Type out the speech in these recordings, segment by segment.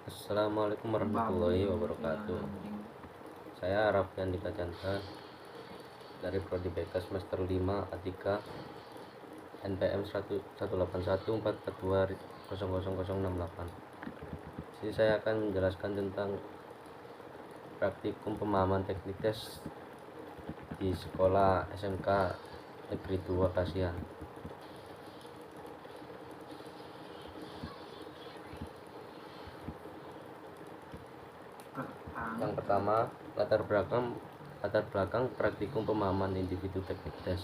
Assalamualaikum warahmatullahi wabarakatuh. Saya Raffian Dika Chandra dari Prodi BK semester 5 A3 NPM 18144200068. Sini saya akan menjelaskan tentang praktikum pemahaman teknik tes di sekolah SMK Negeri 2 Kasihan. Yang pertama, latar belakang praktikum pemahaman individu teknik tes.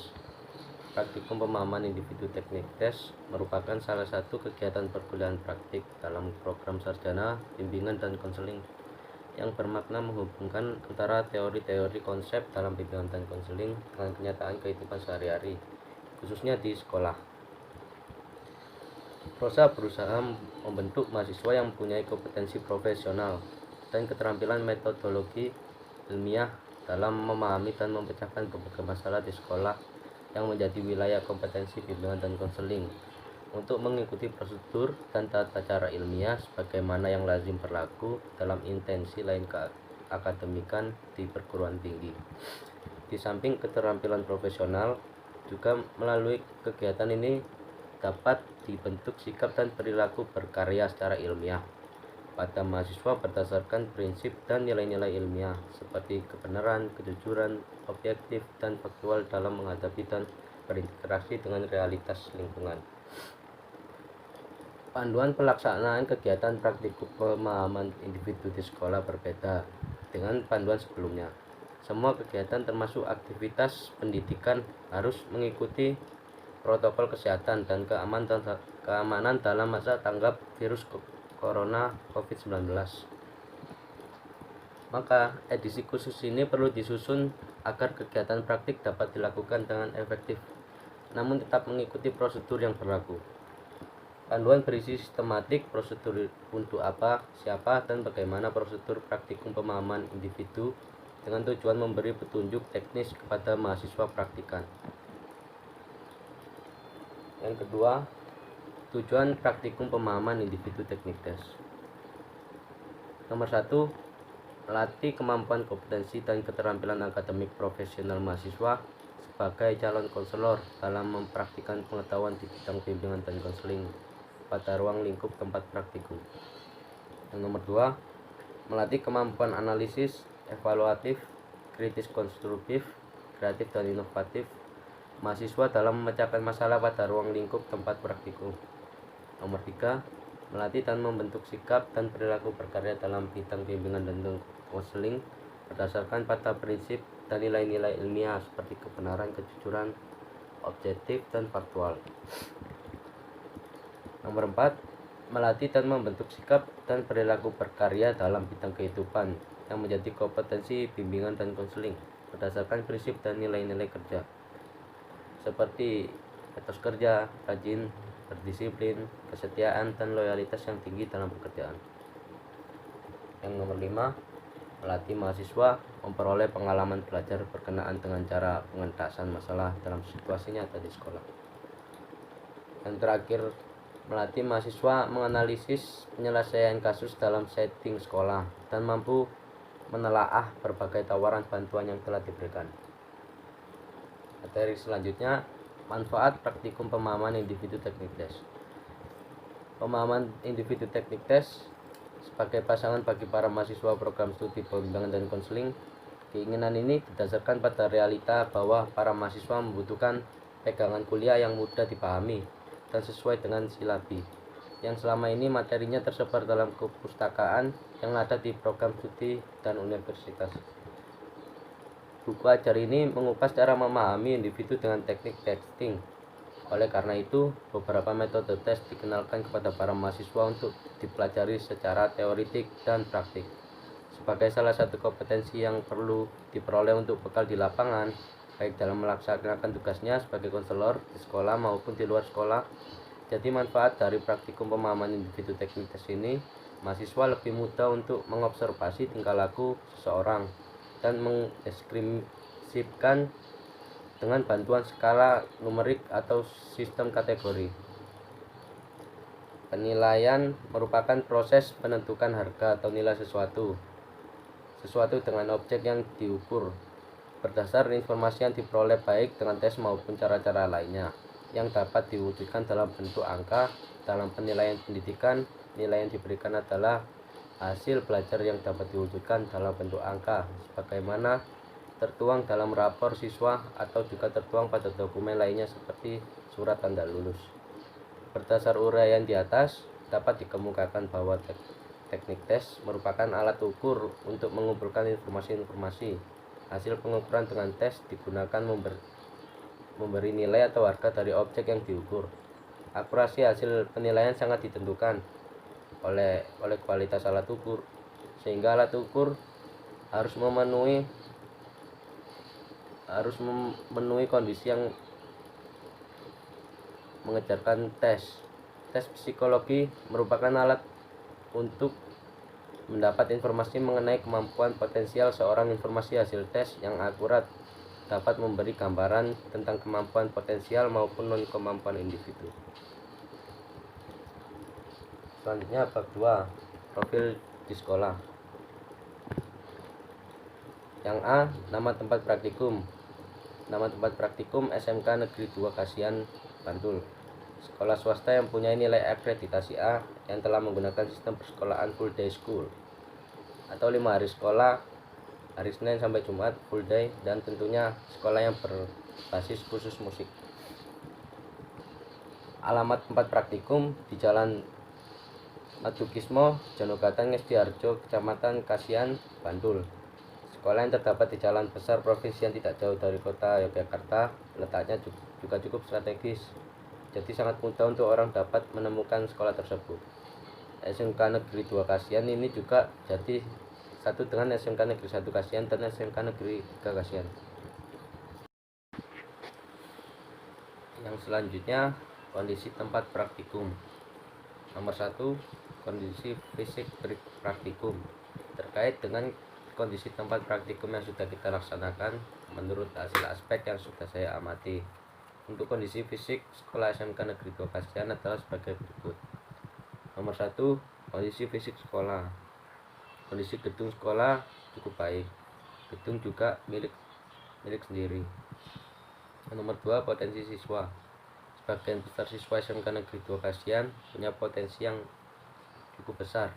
Praktikum pemahaman individu teknik tes merupakan salah satu kegiatan perkuliahan praktik dalam program sarjana, bimbingan dan konseling yang bermakna menghubungkan antara teori-teori konsep dalam bimbingan dan konseling dengan kenyataan kehidupan sehari-hari, khususnya di sekolah. Prosa berusaha membentuk mahasiswa yang mempunyai kompetensi profesional dan keterampilan metodologi ilmiah dalam memahami dan memecahkan berbagai masalah di sekolah yang menjadi wilayah kompetensi bimbingan dan konseling, untuk mengikuti prosedur dan tata cara ilmiah sebagaimana yang lazim berlaku dalam intensi lain keakademikan di perguruan tinggi. Di samping keterampilan profesional, juga melalui kegiatan ini dapat dibentuk sikap dan perilaku berkarya secara ilmiah pada mahasiswa berdasarkan prinsip dan nilai-nilai ilmiah seperti kebenaran, kejujuran, objektif, dan faktual dalam menghadapi dan berinteraksi dengan realitas lingkungan. Panduan pelaksanaan kegiatan praktikum pemahaman individu di sekolah berbeda dengan panduan sebelumnya. Semua kegiatan termasuk aktivitas pendidikan harus mengikuti protokol kesehatan dan keamanan dalam masa tanggap virus corona COVID-19. Maka edisi khusus ini perlu disusun agar kegiatan praktik dapat dilakukan dengan efektif, namun tetap mengikuti prosedur yang berlaku. Panduan berisi sistematik prosedur untuk apa, siapa, dan bagaimana prosedur praktikum pemahaman individu dengan tujuan memberi petunjuk teknis kepada mahasiswa praktikan. Yang kedua, tujuan praktikum pemahaman individu teknik tes. Nomor 1, melatih kemampuan, kompetensi, dan keterampilan akademik profesional mahasiswa sebagai calon konselor dalam mempraktikkan pengetahuan di bidang bimbingan dan konseling pada ruang lingkup tempat praktikum. Yang nomor 2, melatih kemampuan analisis, evaluatif, kritis konstruktif, kreatif, dan inovatif mahasiswa dalam memecahkan masalah pada ruang lingkup tempat praktikum. Nomor 3, melatih dan membentuk sikap dan perilaku berkarya dalam bidang bimbingan dan konseling berdasarkan pada prinsip dan nilai-nilai ilmiah seperti kebenaran, kejujuran, objektif, dan faktual. Nomor 4, melatih dan membentuk sikap dan perilaku berkarya dalam bidang kehidupan yang menjadi kompetensi bimbingan dan konseling berdasarkan prinsip dan nilai-nilai kerja seperti etos kerja, rajin, berdisiplin, kesetiaan, dan loyalitas yang tinggi dalam pekerjaan. Yang nomor 5, melatih mahasiswa memperoleh pengalaman belajar berkenaan dengan cara pengentasan masalah dalam situasi nyata di sekolah. Yang terakhir, melatih mahasiswa menganalisis penyelesaian kasus dalam setting sekolah dan mampu menelaah berbagai tawaran bantuan yang telah diberikan. Materi selanjutnya, manfaat praktikum pemahaman individu teknik tes. Pemahaman individu teknik tes sebagai pasangan bagi para mahasiswa program studi bimbingan dan konseling. Keinginan ini didasarkan pada realita bahwa para mahasiswa membutuhkan pegangan kuliah yang mudah dipahami dan sesuai dengan silabi yang selama ini materinya tersebar dalam kepustakaan yang ada di program studi dan universitas. Buku ajar ini mengupas cara memahami individu dengan teknik testing. Oleh karena itu, beberapa metode tes dikenalkan kepada para mahasiswa untuk dipelajari secara teoritik dan praktik sebagai salah satu kompetensi yang perlu diperoleh untuk bekal di lapangan, baik dalam melaksanakan tugasnya sebagai konselor di sekolah maupun di luar sekolah. Jadi manfaat dari praktikum pemahaman individu teknik tes ini, mahasiswa lebih mudah untuk mengobservasi tingkah laku seseorang dan mendeskripsikan dengan bantuan skala numerik atau sistem kategori. Penilaian merupakan proses penentukan harga atau nilai sesuatu dengan objek yang diukur berdasar informasi yang diperoleh baik dengan tes maupun cara-cara lainnya yang dapat diwujudkan dalam bentuk angka. Dalam penilaian pendidikan, nilai yang diberikan adalah hasil belajar yang dapat diwujudkan dalam bentuk angka sebagaimana tertuang dalam rapor siswa atau juga tertuang pada dokumen lainnya seperti surat tanda lulus. Berdasar uraian di atas, dapat dikemukakan bahwa teknik tes merupakan alat ukur untuk mengumpulkan informasi-informasi. Hasil pengukuran dengan tes digunakan memberi nilai atau harga dari objek yang diukur. Akurasi hasil penilaian sangat ditentukan oleh kualitas alat ukur, sehingga alat ukur harus memenuhi kondisi yang mengejarkan tes. Tes psikologi merupakan alat untuk mendapat informasi mengenai kemampuan potensial seorang. Informasi hasil tes yang akurat dapat memberi gambaran tentang kemampuan potensial maupun non kemampuan individu. Selanjutnya bab 2, profil di sekolah. Yang A, nama tempat praktikum. Nama tempat praktikum SMK Negeri 2 Kasihan, Bantul. Sekolah swasta yang punya nilai akreditasi A yang telah menggunakan sistem persekolahan full day school atau 5 hari sekolah, hari Senin sampai Jumat full day, dan tentunya sekolah yang berbasis khusus musik. Alamat tempat praktikum di Jalan Madukismo, Jonogatan, Ngestiharjo, Kecamatan Kasihan, Bantul. Sekolah yang terdapat di jalan besar provinsi yang tidak jauh dari kota Yogyakarta, letaknya juga cukup strategis, jadi sangat mudah untuk orang dapat menemukan sekolah tersebut. SMK Negeri 2 Kasihan ini juga jadi satu dengan SMK Negeri 1 Kasihan dan SMK Negeri 3 Kasihan. Yang selanjutnya, kondisi tempat praktikum. Nomor 1, kondisi fisik praktikum. Terkait dengan kondisi tempat praktikum yang sudah kita laksanakan menurut hasil aspek yang sudah saya amati. Untuk kondisi fisik sekolah SMK Negeri 2 Kasihan adalah sebagai berikut. Nomor 1, kondisi fisik sekolah. Kondisi gedung sekolah cukup baik. Gedung juga milik sendiri. Nomor 2, potensi siswa. Sebagian besar siswa SMK Negeri 2 Kasihan punya potensi yang cukup besar.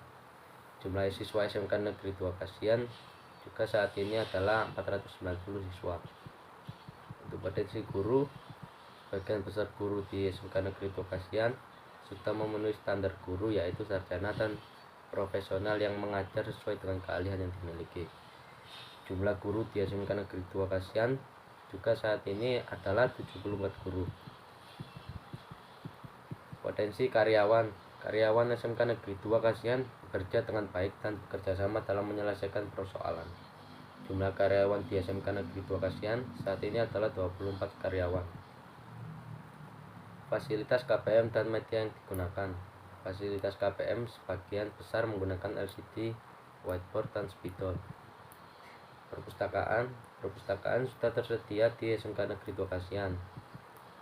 Jumlah siswa SMK Negeri 2 Kasihan juga saat ini adalah 490 siswa. Untuk potensi guru, sebagian besar guru di SMK Negeri 2 Kasihan sudah memenuhi standar guru, yaitu sarjana dan profesional yang mengajar sesuai dengan keahlian yang dimiliki. Jumlah guru di SMK Negeri 2 Kasihan juga saat ini adalah 74 guru. Potensi karyawan. Karyawan SMK Negeri 2 Kasihan bekerja dengan baik dan bekerja sama dalam menyelesaikan persoalan. Jumlah karyawan di SMK Negeri 2 Kasihan saat ini adalah 24 karyawan. Fasilitas KPM dan media yang digunakan. Fasilitas KPM sebagian besar menggunakan LCD, whiteboard, dan spidol. Perpustakaan sudah tersedia di SMK Negeri 2 Kasihan,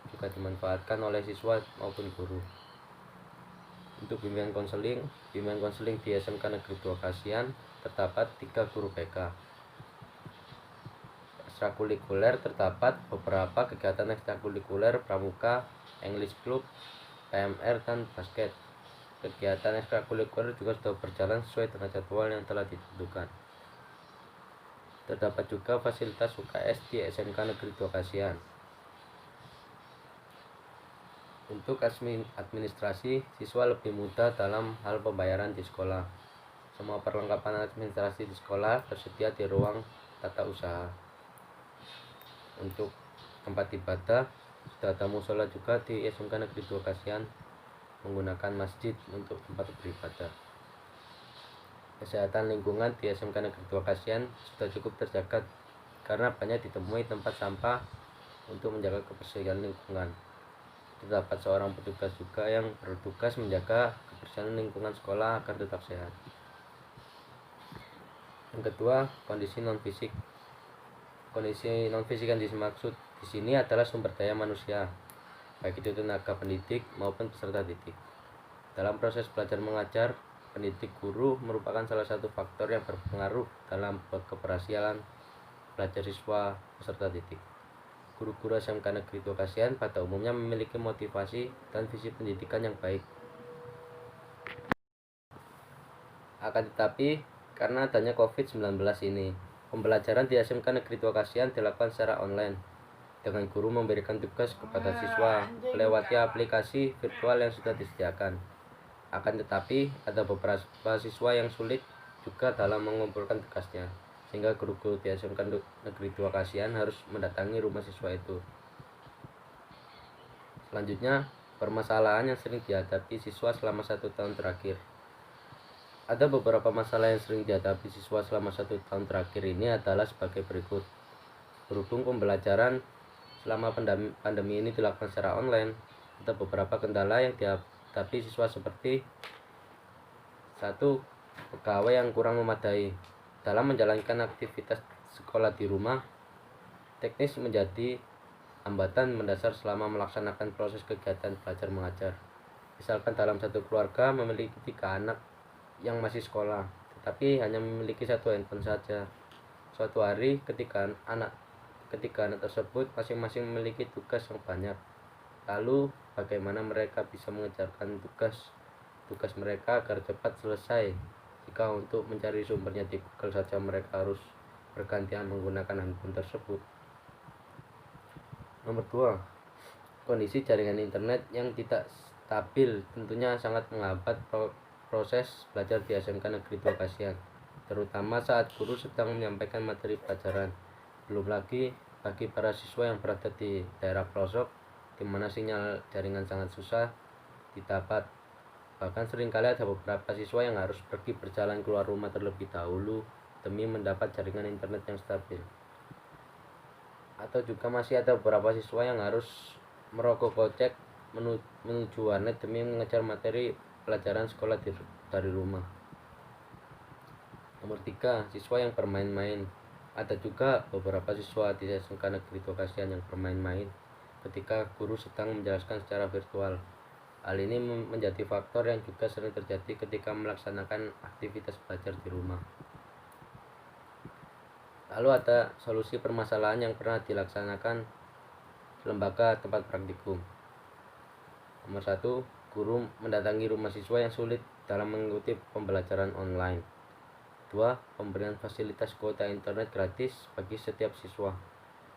juga dimanfaatkan oleh siswa maupun guru. Untuk bimbingan konseling di SMK Negeri 2 Kasihan terdapat 3 guru BK. Ekstrakurikuler terdapat beberapa kegiatan ekstrakurikuler pramuka, English Club, PMR, dan basket. Kegiatan ekstrakurikuler juga sudah berjalan sesuai dengan jadwal yang telah ditentukan. Terdapat juga fasilitas UKS di SMK Negeri 2 Kasihan. Untuk administrasi, siswa lebih mudah dalam hal pembayaran di sekolah. Semua perlengkapan administrasi di sekolah tersedia di ruang tata usaha. Untuk tempat ibadah, sudah ada musola juga di SMK Negeri 2 Kasihan, menggunakan masjid untuk tempat beribadah. Kesehatan lingkungan di SMK Negeri 2 Kasihan sudah cukup terjaga karena banyak ditemui tempat sampah untuk menjaga kebersihan lingkungan. Terdapat seorang petugas juga yang bertugas menjaga kebersihan lingkungan sekolah agar tetap sehat. Yang kedua, kondisi non-fisik. Kondisi non-fisik yang dimaksud di sini adalah sumber daya manusia, baik itu tenaga pendidik maupun peserta didik. Dalam proses belajar mengajar, pendidik guru merupakan salah satu faktor yang berpengaruh dalam keberhasilan belajar siswa peserta didik. Guru-guru SMK Negeri Tua Kasihan pada umumnya memiliki motivasi dan visi pendidikan yang baik. Akan tetapi, karena adanya COVID-19 ini, pembelajaran di SMK Negeri Tua Kasihan dilakukan secara online, dengan guru memberikan tugas kepada siswa melewati aplikasi virtual yang sudah disediakan. Akan tetapi, ada beberapa siswa yang sulit juga dalam mengumpulkan tugasnya, sehingga guru-guru di SMK Negeri Tua Kasihan harus mendatangi rumah siswa itu. Selanjutnya, permasalahan yang sering dihadapi siswa selama 1 tahun terakhir. Ada beberapa masalah yang sering dihadapi siswa selama 1 tahun terakhir ini adalah sebagai berikut. Berhubung pembelajaran selama pandemi ini dilakukan secara online, ada beberapa kendala yang dihadapi siswa seperti 1. Pegawai yang kurang memadai. Dalam menjalankan aktivitas sekolah di rumah, teknis menjadi hambatan mendasar selama melaksanakan proses kegiatan belajar mengajar. Misalkan dalam satu keluarga memiliki 3 anak yang masih sekolah, tetapi hanya memiliki 1 handphone saja. Suatu hari ketika anak tersebut masing-masing memiliki tugas yang banyak. Lalu bagaimana mereka bisa mengejarkan tugas mereka agar cepat selesai jika untuk mencari sumbernya di Google saja mereka harus bergantian menggunakan handphone tersebut. Nomor 2, kondisi jaringan internet yang tidak stabil tentunya sangat menghambat proses belajar di SMK Negeri Tua Kasihan, terutama saat guru sedang menyampaikan materi pelajaran. Belum lagi bagi para siswa yang berada di daerah pelosok, di mana sinyal jaringan sangat susah didapat. Bahkan seringkali ada beberapa siswa yang harus pergi berjalan keluar rumah terlebih dahulu demi mendapat jaringan internet yang stabil. Atau juga masih ada beberapa siswa yang harus merogoh kocek menuju warnet demi mengejar materi pelajaran sekolah dari rumah. Nomor 3, siswa yang bermain-main. Ada juga beberapa siswa di SMK Negeri Tua Kasihan yang bermain-main ketika guru sedang menjelaskan secara virtual. Hal ini menjadi faktor yang juga sering terjadi ketika melaksanakan aktivitas belajar di rumah. Lalu ada solusi permasalahan yang pernah dilaksanakan lembaga tempat praktikum. Nomor 1, guru mendatangi rumah siswa yang sulit dalam mengikuti pembelajaran online. 2, pemberian fasilitas kuota internet gratis bagi setiap siswa.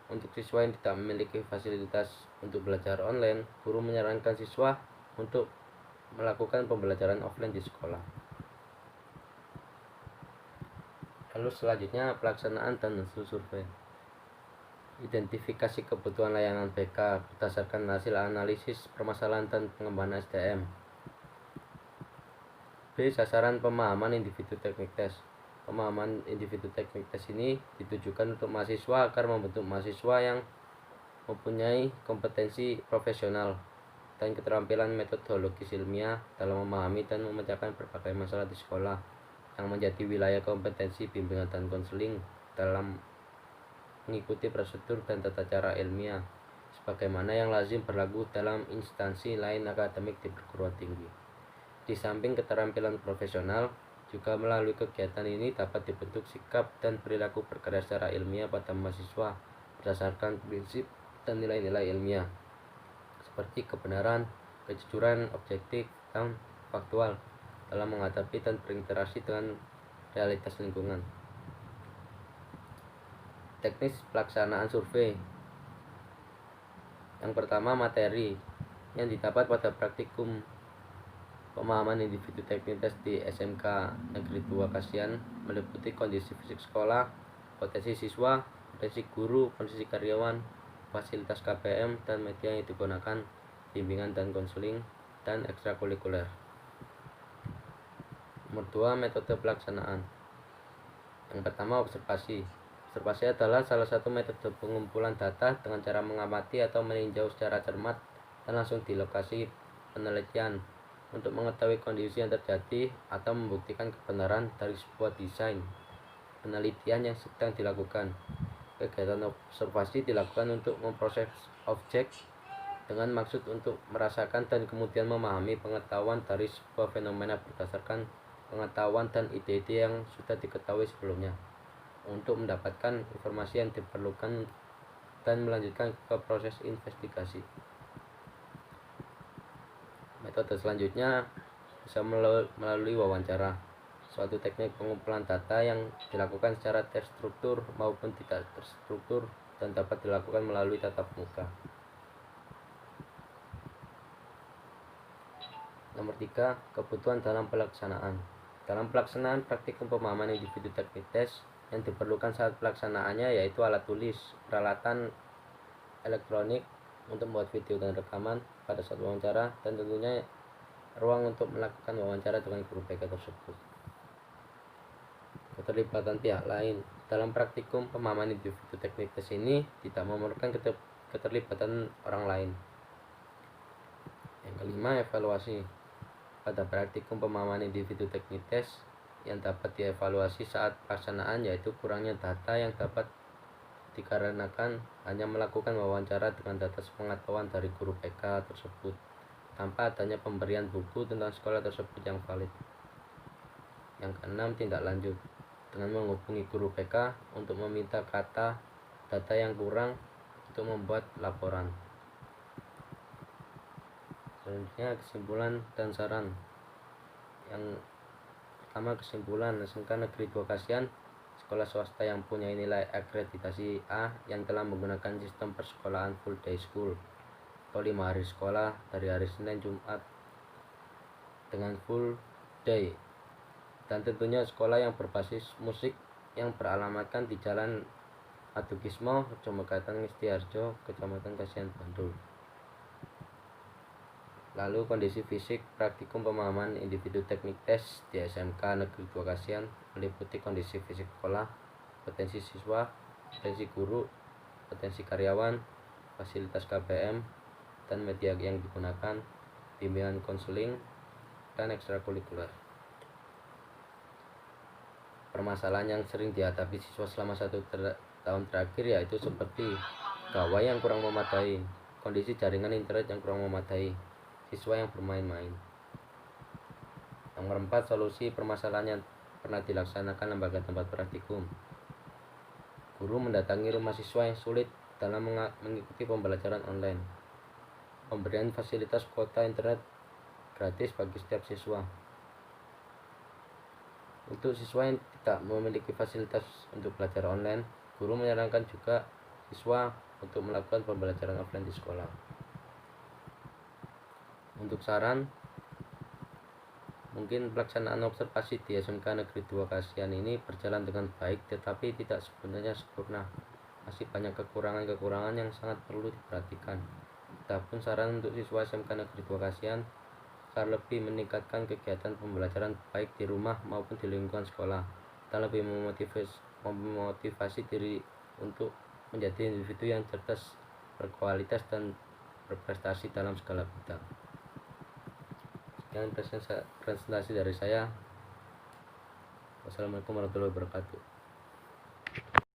Untuk siswa yang tidak memiliki fasilitas untuk belajar online, guru menyarankan siswa untuk melakukan pembelajaran offline di sekolah. Lalu selanjutnya pelaksanaan dan hasil survei. Identifikasi kebutuhan layanan BK berdasarkan hasil analisis permasalahan dan pengembangan SDM. B. Sasaran pemahaman individu teknik tes. Pemahaman individu teknik tes ini ditujukan untuk mahasiswa agar membentuk mahasiswa yang mempunyai kompetensi profesional dan keterampilan metodologis ilmiah dalam memahami dan memecahkan berbagai masalah di sekolah, yang menjadi wilayah kompetensi bimbingan dan konseling dalam mengikuti prosedur dan tata cara ilmiah sebagaimana yang lazim berlaku dalam instansi lain akademik di perguruan tinggi. Di samping keterampilan profesional, juga melalui kegiatan ini dapat dibentuk sikap dan perilaku berkarya secara ilmiah pada mahasiswa berdasarkan prinsip dan nilai-nilai ilmiah seperti kebenaran, kejujuran, objektif, dan faktual dalam menghadapi dan berinteraksi dengan realitas lingkungan. Teknis pelaksanaan survei. Yang pertama, materi yang didapat pada praktikum pemahaman individu teknik tes di SMK Negeri Tua Kasihan meliputi kondisi fisik sekolah, potensi siswa, potensi guru, kondisi karyawan, fasilitas KPM, dan media yang digunakan, bimbingan dan konseling, dan ekstrakurikuler. Nomor 2, metode pelaksanaan. Yang pertama, observasi. Observasi adalah salah satu metode pengumpulan data dengan cara mengamati atau meninjau secara cermat dan langsung di lokasi penelitian untuk mengetahui kondisi yang terjadi atau membuktikan kebenaran dari sebuah desain penelitian yang sedang dilakukan. Kegiatan observasi dilakukan untuk memproses objek dengan maksud untuk merasakan dan kemudian memahami pengetahuan dari sebuah fenomena berdasarkan pengetahuan dan ide-ide yang sudah diketahui sebelumnya, untuk mendapatkan informasi yang diperlukan dan melanjutkan ke proses investigasi. Metode selanjutnya bisa melalui wawancara, suatu teknik pengumpulan data yang dilakukan secara terstruktur maupun tidak terstruktur dan dapat dilakukan melalui tatap muka. Nomor 3, kebutuhan dalam pelaksanaan. Dalam pelaksanaan praktikum pemahaman individu teknik tes, yang diperlukan saat pelaksanaannya yaitu alat tulis, peralatan elektronik untuk membuat video dan rekaman pada saat wawancara, dan tentunya ruang untuk melakukan wawancara dengan guru PK tersebut. Keterlibatan pihak lain. Dalam praktikum pemahaman individu teknik tes ini tidak memerlukan keterlibatan orang lain. Yang kelima, evaluasi. Pada praktikum pemahaman individu teknik tes, yang dapat dievaluasi saat pelaksanaan yaitu kurangnya data yang dapat dikarenakan hanya melakukan wawancara dengan data sepengetahuan dari guru PK tersebut tanpa adanya pemberian buku tentang sekolah tersebut yang valid. Yang keenam, tindak lanjut dengan menghubungi guru PK untuk meminta data yang kurang untuk membuat laporan. Selanjutnya, kesimpulan dan saran. Yang pertama, kesimpulan, SMK Negeri 2 Kasihan sekolah swasta yang punya nilai akreditasi A yang telah menggunakan sistem persekolahan full day school atau 5 hari sekolah dari hari Senin Jumat dengan full day, dan tentunya sekolah yang berbasis musik yang beralamatkan di Jalan Adukismo, Kecamatan Ngestiharjo, Kecamatan Kasihan, Bantul. Lalu kondisi fisik praktikum pemahaman individu teknik tes di SMK Negeri 2 Kasihan meliputi kondisi fisik sekolah, potensi siswa, potensi guru, potensi karyawan, fasilitas KBM dan media yang digunakan, bimbingan konseling, dan ekstrakurikuler. Permasalahan yang sering dihadapi siswa selama 1 tahun terakhir yaitu seperti gawai yang kurang memadai, kondisi jaringan internet yang kurang memadai, siswa yang bermain-main. Nomor 4, solusi permasalahan yang pernah dilaksanakan lembaga tempat praktikum. Guru mendatangi rumah siswa yang sulit dalam mengikuti pembelajaran online. Pemberian fasilitas kuota internet gratis bagi setiap siswa. Untuk siswa yang tidak memiliki fasilitas untuk belajar online, guru menyarankan juga siswa untuk melakukan pembelajaran offline di sekolah. Untuk saran, mungkin pelaksanaan observasi di SMK Negeri 2 Kasihan ini berjalan dengan baik, tetapi tidak sebenarnya sempurna. Masih banyak kekurangan-kekurangan yang sangat perlu diperhatikan. Adapun saran untuk siswa SMK Negeri 2 Kasihan agar lebih meningkatkan kegiatan pembelajaran baik di rumah maupun di lingkungan sekolah, dan lebih memotivasi diri untuk menjadi individu yang cerdas, berkualitas, dan berprestasi dalam segala bidang. Sekian presentasi dari saya. Wassalamualaikum warahmatullahi wabarakatuh.